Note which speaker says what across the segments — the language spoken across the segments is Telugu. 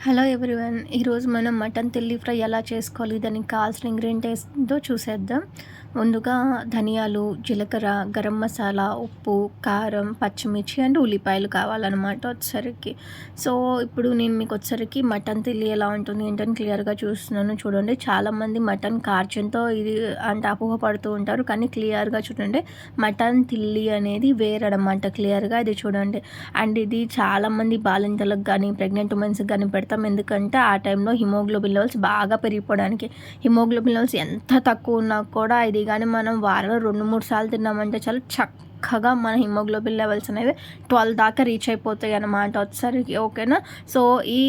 Speaker 1: Hello everyone. ఈరోజు మనం మటన్ తిల్లి ఫ్రై ఎలా చేసుకోవాలి, దానికి కావాల్సిన ఇంగ్రీడియంట్స్ ఏంటో చూసేద్దాం. ముందుగా ధనియాలు, జీలకర్ర, గరం మసాలా, ఉప్పు, కారం, పచ్చిమిర్చి అండ్ ఉల్లిపాయలు కావాలన్నమాట వచ్చేసరికి. సో ఇప్పుడు నేను మీకు వచ్చేసరికి మటన్ తిల్లి ఎలా ఉంటుంది ఏంటని క్లియర్గా చూస్తున్నాను. చూడండి, చాలామంది మటన్ కార్జన్తో ఇది అంటే అపోహపడుతూ ఉంటారు, కానీ క్లియర్గా చూడండి మటన్ తిల్లి అనేది వేరడమాట. క్లియర్గా ఇది చూడండి. అండ్ ఇది చాలామంది బాలింతలకు కానీ ప్రెగ్నెంట్ ఉమెన్స్కి కానీ పెడతాం. ఎందుకంటే ఆ టైంలో హిమోగ్లోబిన్ లెవెల్స్ బాగా పెరిగిపోవడానికి. హిమోగ్లోబిన్ లెవెల్స్ ఎంత తక్కువ ఉన్నా కూడా ఇది కానీ మనం వారంలో 2-3 సార్లు తిన్నామంటే చాలా చక్కగా మన హిమోగ్లోబిన్ లెవెల్స్ అనేవి 12 దాకా రీచ్ అయిపోతాయి అన్నమాట వచ్చేసరికి. ఓకేనా. సో ఈ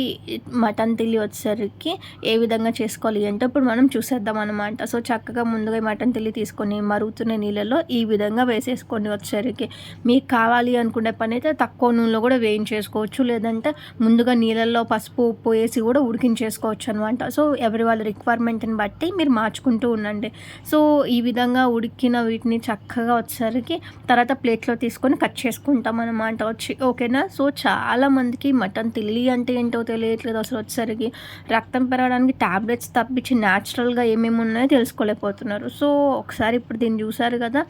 Speaker 1: మటన్ తిల్లి వచ్చేసరికి ఏ విధంగా చేసుకోవాలి అంటే ఇప్పుడు మనం చూసేద్దాం అనమాట. సో చక్కగా ముందుగా మటన్ తిల్లి తీసుకొని మరుగుతున్న నీళ్ళలో ఈ విధంగా వేసేసుకొని వచ్చేసరికి మీకు కావాలి అనుకునే పని అయితే తక్కువ నూనెలో కూడా వేయించేసుకోవచ్చు, లేదంటే ముందుగా నీళ్ళల్లో పసుపు ఉప్పు వేసి కూడా ఉడికించేసుకోవచ్చు అనమాట. సో ఎవరి వాళ్ళ రిక్వైర్మెంట్ని బట్టి మీరు మార్చుకుంటూ ఉండండి. సో ఈ విధంగా ఉడికిన వీటిని చక్కగా వచ్చేసరికి తర్వాత ప్లేట్లో తీసుకొని కట్ చేసుకుంటాం అనమాట వచ్చి. ఓకేనా. సో చాలామందికి మటన్ తిల్లి అంటే ఏంటో తెలియట్లేదు అసలు వచ్చేసరికి. రక్తం పెరగడానికి ట్యాబ్లెట్స్ తప్పించి న్యాచురల్గా ఏమేమి ఉన్నాయో తెలుసుకోలేకపోతున్నారు. సో ఒకసారి ఇప్పుడు దీన్ని చూసారు కదా,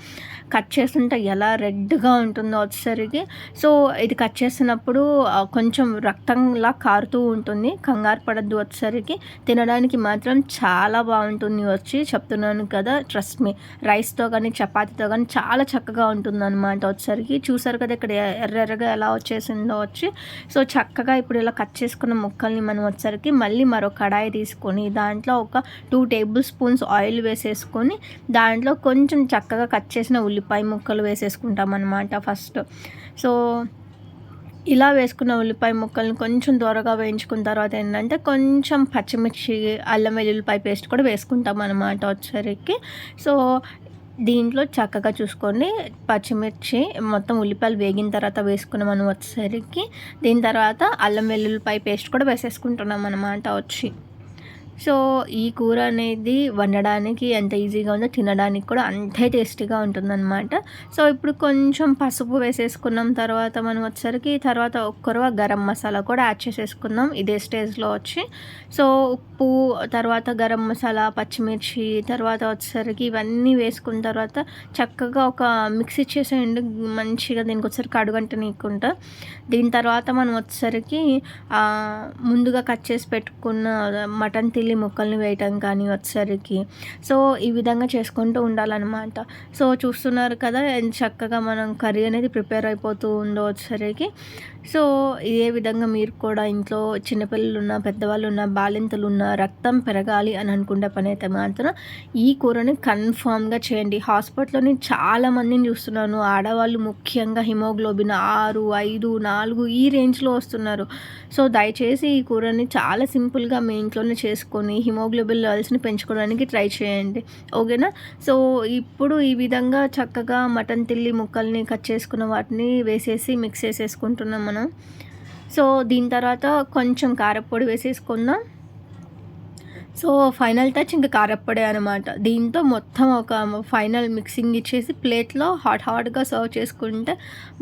Speaker 1: కట్ చేస్తుంటే ఎలా రెడ్గా ఉంటుందో వచ్చేసరికి. సో ఇది కట్ చేసినప్పుడు కొంచెం రక్తంలా కారుతూ ఉంటుంది, కంగారు పడద్దు వచ్చేసరికి. తినడానికి మాత్రం చాలా బాగుంటుంది వచ్చి చెప్తున్నాను కదా, ట్రస్ట్ మీ. రైస్తో కానీ చపాతీతో కానీ చాలా చక్కగా ఉంటుందన్నమాట వచ్చేసరికి. చూసారు కదా ఇక్కడ ఎర్రగా ఎలా వచ్చేసిందో వచ్చి. సో చక్కగా ఇప్పుడు ఇలా కట్ చేసుకున్న ముక్కల్ని మనం వచ్చేసరికి మళ్ళీ మరో కడాయి తీసుకొని దాంట్లో ఒక 2 టేబుల్ స్పూన్స్ ఆయిల్ వేసేసుకొని దాంట్లో కొంచెం చక్కగా కట్ చేసిన ఉల్లిపాయ ముక్కలు వేసేసుకుంటాం అన్నమాట ఫస్ట్. సో ఇలా వేసుకున్న ఉల్లిపాయ ముక్కల్ని కొంచెం దూరగా వేయించుకున్న తర్వాత ఏంటంటే కొంచెం పచ్చిమిర్చి, అల్లం వెల్లుల్లిపాయ పేస్ట్ కూడా వేసుకుంటాం అన్నమాట వచ్చేసరికి. సో దీంట్లో చక్కగా చూసుకోండి, పచ్చిమిర్చి మొత్తం ఉల్లిపాయలు వేగిన తర్వాత వేసుకున్నాం మనం వచ్చేసరికి. దీని తర్వాత అల్లం వెల్లుల్లిపాయ పేస్ట్ కూడా వేసేసుకుంటున్నాం అన్నమాట వచ్చి. సో ఈ కూర అనేది వండడానికి ఎంత ఈజీగా ఉందో తినడానికి కూడా అంతే టేస్టీగా ఉంటుందన్నమాట. సో ఇప్పుడు కొంచెం పసుపు వేసేసుకున్నాం తర్వాత మనం వచ్చేసరికి తర్వాత ఒక్కరవ గరం మసాలా కూడా యాడ్ చేసేసుకుందాం ఇదే స్టేజ్లో వచ్చి. సో ఉప్పు, తర్వాత గరం మసాలా, పచ్చిమిర్చి, తర్వాత వచ్చేసరికి ఇవన్నీ వేసుకున్న తర్వాత చక్కగా ఒక మిక్సీ చేసేయండి మంచిగా. దీనికి వచ్చేసరికి అడుగంట నీకుంటా. దీని తర్వాత మనం వచ్చేసరికి ముందుగా కట్ చేసి పెట్టుకున్న మటన్ తిల్లి ముక్కల్ని వేయటం కానీ వచ్చేసరికి. సో ఈ విధంగా చేసుకుంటూ ఉండాలన్నమాట. సో చూస్తున్నారు కదా ఎంత చక్కగా మనం కర్రీ అనేది ప్రిపేర్ అయిపోతూ ఉందో వచ్చేసరికి. సో ఇదే విధంగా మీరు కూడా ఇంట్లో చిన్నపిల్లలు ఉన్న, పెద్దవాళ్ళు ఉన్న, బాలింతలు ఉన్న, రక్తం పెరగాలి అని అనుకునే పని అయితే మాత్రం ఈ కూరని కన్ఫామ్గా చేయండి. హాస్పిటల్లో నేను చాలామందిని చూస్తున్నాను, ఆడవాళ్ళు ముఖ్యంగా హిమోగ్లోబిన్ 6, 5, 4 ఈ రేంజ్లో వస్తున్నారు. సో దయచేసి ఈ కూరని చాలా సింపుల్గా మీ ఇంట్లోనే చేసుకొని హిమోగ్లోబిన్ లెవెల్స్ని పెంచుకోవడానికి ట్రై చేయండి. ఓకేనా. సో ఇప్పుడు ఈ విధంగా చక్కగా మటన్ తిల్లి ముక్కల్ని కట్ చేసుకున్న వాటిని వేసేసి మిక్స్ చేసేసుకుంటున్నాం మనం. సో దీని తర్వాత కొంచెం కారప్పొడి వేసేసుకుందాం. సో ఫైనల్ టచ్ ఇంకా కారప్పొడి అనమాట. దీంతో మొత్తం ఒక ఫైనల్ మిక్సింగ్ ఇచ్చేసి ప్లేట్లో హాట్గా సర్వ్ చేసుకుంటే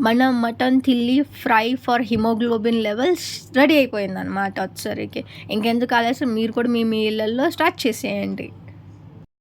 Speaker 1: మన మటన్ తిల్లి fry for haemoglobin levels ready అయిపోయింది అనమాట వచ్చేసరికి. ఇంకెందుకు ఆలస్యం, మీరు కూడా మీ ఇళ్ళల్లో స్టార్ట్ చేసేయండి.